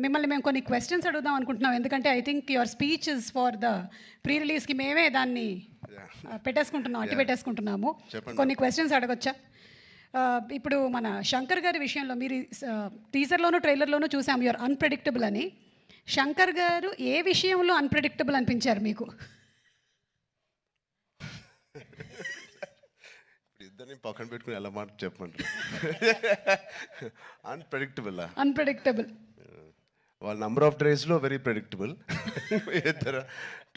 మిమ్మల్ని మేము కొన్ని క్వశ్చన్స్ అడుగుదాం అనుకుంటున్నాం, ఎందుకంటే I think your speech is for the pre రిలీజ్కి మేమే దాన్ని పెట్టేసుకుంటున్నాం, అట్టి పెట్టేసుకుంటున్నాము. కొన్ని క్వశ్చన్స్ అడగొచ్చా? ఇప్పుడు మన శంకర్ గారి విషయంలో మీరు టీజర్లోనూ ట్రైలర్లోనూ చూసాం యువర్ అన్ప్రెడిక్టబుల్ అని. శంకర్ గారు ఏ విషయంలో అన్ప్రెడిక్టబుల్ అనిపించారు మీకు? ఇద్దరిని పక్కన పెట్టుకుని ఎలా మాట చెప్పంటారు. అన్ప్రెడిక్టబుల్ వాళ్ళ నంబర్ ఆఫ్ డేస్లో వెరీ ప్రెడిక్టబుల్ ఇద్దరు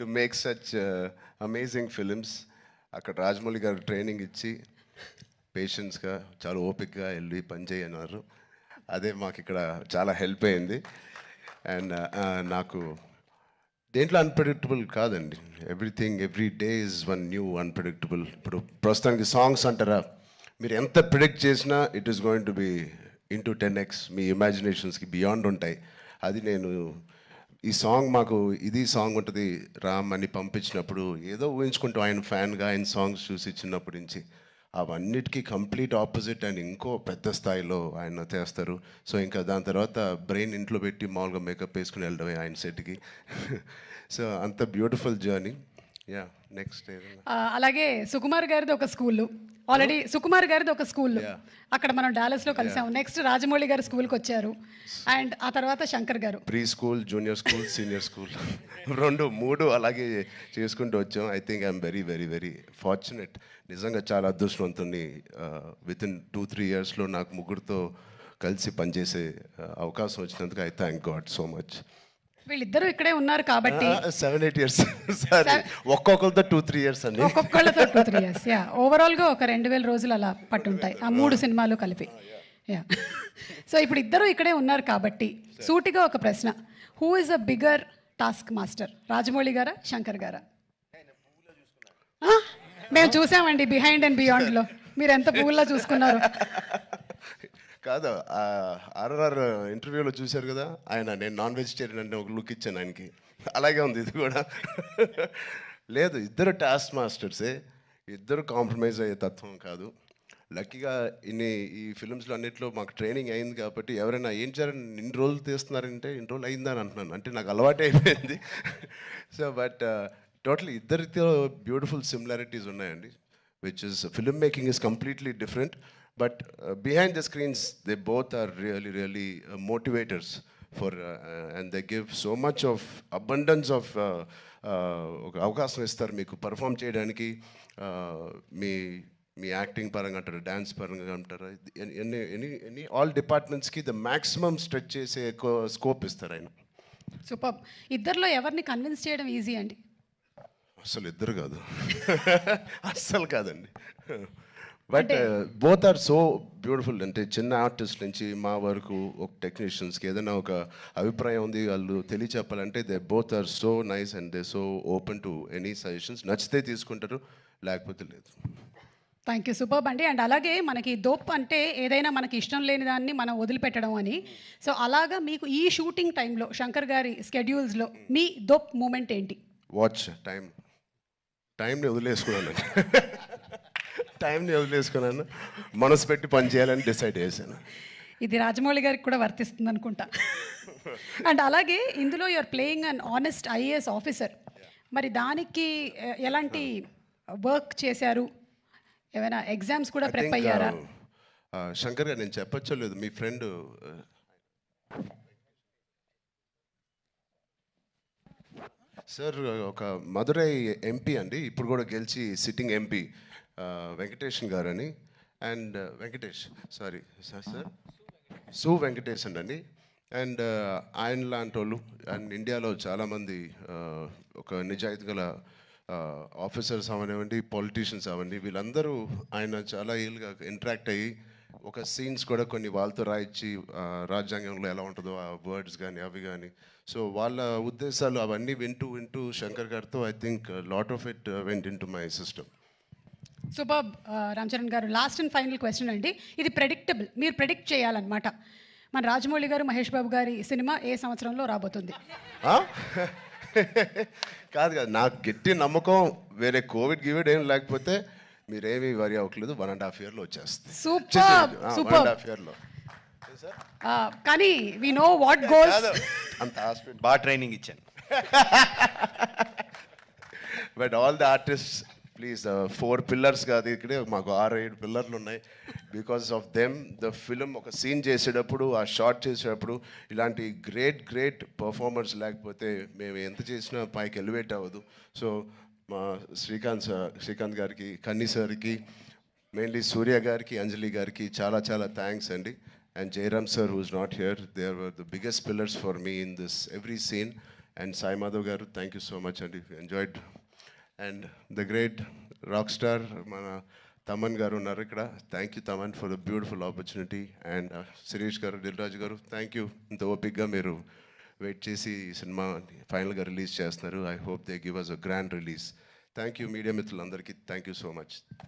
to make such amazing films. అక్కడ రాజమౌళి గారు ట్రైనింగ్ ఇచ్చి పేషెన్స్గా చాలా ఓపిక్గా వెళ్ళి పనిచేయన్నారు. అదే మాకు ఇక్కడ చాలా హెల్ప్ అయింది. అండ్ నాకు దేంట్లో అన్ప్రెడిక్టబుల్ కాదండి. Everything every day is one new unpredictable. ఇప్పుడు ప్రస్తుతానికి సాంగ్స్ అంటారా, మీరు ఎంత ప్రిడిక్ట్ చేసినా it is going to be into 10x. మీ ఇమాజినేషన్స్కి బియాండ్ ఉంటాయి. అది నేను ఈ సాంగ్ మాకు ఇది సాంగ్ ఉంటుంది రామ్ అని పంపించినప్పుడు ఏదో ఊహించుకుంటూ ఆయన ఫ్యాన్గా ఆయన సాంగ్స్ చూసి చిన్నప్పటి నుంచి అవన్నిటికీ కంప్లీట్ ఆపోజిట్ అండ్ ఇంకో పెద్ద స్థాయిలో ఆయన చేస్తారు. సో ఇంకా దాని తర్వాత బ్రెయిన్ ఇంట్లో పెట్టి మామూలుగా మేకప్ వేసుకుని వెళ్ళడమే ఆయన సెట్కి. సో అంత బ్యూటిఫుల్ జర్నీ. యా నెక్స్ట్ అలాగే సుకుమార్ గారిది ఒక స్కూల్, ఆల్రెడీ సుకుమార్ గారిది ఒక స్కూల్, అక్కడ మనం డాలస్లో కలిసాము. నెక్స్ట్ రాజమౌళి గారు స్కూల్కి వచ్చారు, అండ్ ఆ తర్వాత శంకర్ గారు pre school, junior school, senior school 2, 3 అలాగే చేసుకుంటూ వచ్చాం. I think I'm very very very fortunate. నిజంగా చాలా అదృష్టవంతుని. వితిన్ 2-3 ఇయర్స్లో నాకు ముగ్గురితో కలిసి పనిచేసే అవకాశం వచ్చినందుకు I thank God so much. వీళ్ళిద్దరూ ఇక్కడే ఉన్నారు కాబట్టి 7-8 ఇయర్స్ ఒక్కొక్కరితో 2-3 ఇయర్స్ అండి. ఒక్కొక్కళ్ళతో 2-3 ఇయర్స్. యా ఓవరాల్గా ఒక 2000 రోజులు అలా పట్టుంటాయి ఆ 3 సినిమాలు కలిపి. యా సో ఇప్పుడు ఇద్దరు ఇక్కడే ఉన్నారు కాబట్టి సూటిగా ఒక ప్రశ్న, who is a bigger task master, Rajamouli గారా శంకర్ గారా? మేము చూసామండి బిహైండ్ అండ్ బియాండ్లో మీరు ఎంత పువ్వుల్లో చూసుకున్నారు. కాదు, ఆర్ఆర్ ఇంటర్వ్యూలో చూశారు కదా ఆయన, నేను నాన్ వెజిటేరియన్ అంటే ఒక లుక్ ఇచ్చాను ఆయనకి. అలాగే ఉంది ఇది కూడా. లేదు, ఇద్దరు టాస్క్ మాస్టర్సే, ఇద్దరు కాంప్రమైజ్ అయ్యే తత్వం కాదు. లక్కీగా ఈ ఫిల్మ్స్లో అన్నింటిలో మాకు ట్రైనింగ్ అయింది కాబట్టి ఎవరైనా ఏం చేయాలని ఇన్ని రోజులు తీస్తున్నారంటే ఇన్ని రోజులు అయిందని అంటున్నాను, అంటే నాకు అలవాటు అయిపోయింది. సో బట్ టోటలీ ఇద్దరితో బ్యూటిఫుల్ సిమిలారిటీస్ ఉన్నాయండి, which is film making is completely different. But behind the screens, they both are really, really motivators for, and they give so much of abundance of అవకాశం ఇస్తారు మీకు perform చేయడానికి. మీ acting పరంగా అంటారు, dance పరంగా అంటారు, any all డిపార్ట్మెంట్స్కి the maximum stretch చేసే స్కోప్ ఇస్తారు ఆయన. సూపర్. ఇద్దరిలో ఎవరిని కన్విన్స్ చేయడం ఈజీ అండి? అసలు ఇద్దరు కాదు, అస్సలు కాదండి. But both are so beautiful. అంటే చిన్న ఆర్టిస్ట్ నుంచి మా వరకు ఒక టెక్నీషియన్స్కి ఏదైనా ఒక అభిప్రాయం ఉంది వాళ్ళు తెలియచెప్పాలంటే they both are so nice and they so open to any suggestions. నచ్చితే తీసుకుంటారు, లేకపోతే లేదు. థ్యాంక్ యూ, సూపర్ అండి. అండ్ అలాగే మనకి దోప్ అంటే ఏదైనా మనకి ఇష్టం లేని దాన్ని మనం వదిలిపెట్టడం అని. సో అలాగా మీకు ఈ షూటింగ్ టైంలో శంకర్ గారి స్కెడ్యూల్స్లో మీ దోప్ మూమెంట్ ఏంటి? వాచ్ టైంని వదిలేసుకున్నాను. టైంని వదిలేసుకున్నాను, మనసు పెట్టి పని చేయాలని డిసైడ్ చేశాను. ఇది రాజమౌళి గారికి కూడా వర్తిస్తుంది అనుకుంటా. అండ్ అలాగే ఇందులో you are playing an honest IAS officer. మరి దానికి ఎలాంటి వర్క్ చేశారు? ఏమైనా ఎగ్జామ్స్ కూడా ప్రిపేర్ అయ్యారా? శంకర్ గారు, నేను చెప్పచ్చో లేదు, మీ ఫ్రెండ్ సార్ ఒక మదురై ఎంపీ అండి, ఇప్పుడు కూడా గెలిచి సిట్టింగ్ ఎంపీ, వెంకటేషన్ గారు అని. అండ్ సార్ సు వెంకటేష్ అండి. అండ్ ఆయన లాంటి వాళ్ళు అండ్ ఇండియాలో చాలామంది ఒక నిజాయితీ గల ఆఫీసర్స్ అవనివ్వండి, పొలిటీషియన్స్ అవ్వండి, వీళ్ళందరూ ఆయన చాలా ఏళ్ళుగా ఇంటరాక్ట్ అయ్యి ఒక సీన్స్ కూడా కొన్ని వాళ్ళతో రాయించి రాజ్యాంగంలో ఎలా ఉంటుందో ఆ వర్డ్స్ కానీ అవి కానీ, సో వాళ్ళ ఉద్దేశాలు అవన్నీ వింటూ శంకర్ గారితో I think lot of it went in to my system. Super. Ram Charan గారు, లాస్ట్ అండ్ ఫైనల్ క్వశ్చన్ అండి. ఇది ప్రెడిక్టబుల్, మీరు ప్రెడిక్ట్ చేయాలన్నమాట. మన రాజమౌళి గారు, మహేష్ బాబు గారి సినిమా ఏ సంవత్సరంలో రాబోతుంది? కాదు నాకు గట్టి నమ్మకం, వేరే కోవిడ్ ఏం లేకపోతే మీరేమీ వరి అవ్వట్లేదు, 1.5 yearలో వచ్చేస్తుంది. సూపర్. 1.5 yearలో. కానీ వీ నో వాట్ గోస్. అంత హాస్పిటల్ బాగా ట్రైనింగ్ ఇచ్చాను. But all the artist please 4 pillars కాదు, ఇక్కడే మాకు 6-7 పిల్లర్లు ఉన్నాయి. Because of them the film ఒక సీన్ చేసేటప్పుడు, ఆ షార్ట్ చేసేటప్పుడు ఇలాంటి గ్రేట్ పర్ఫార్మర్స్ లేకపోతే మేము ఎంత చేసినా పైకి ఎలివేట్ అవ్వదు. సో మా శ్రీకాంత్ గారికి, కన్నీ సార్కి, మెయిన్లీ సూర్య గారికి, అంజలి గారికి చాలా థ్యాంక్స్ అండి. And Jayaram sir who's not here, they are the biggest pillars for me in this every scene. And Sai Madhav గారు, థ్యాంక్ యూ సో మచ్ అండి, enjoyed. And the great rock star మన తమన్ గారు ఉన్నారు ఇక్కడ. Thank you Thaman for the beautiful opportunity. And Sirish గారు, దిల్ రాజు గారు, thank you. ఇంత ఓపిక్గా మీరు వెయిట్ చేసి ఈ సినిమా ఫైనల్గా రిలీజ్ చేస్తున్నారు. I hope they give us a grand release. Thank you media మిత్రులందరికీ, థ్యాంక్ యూ సో మచ్.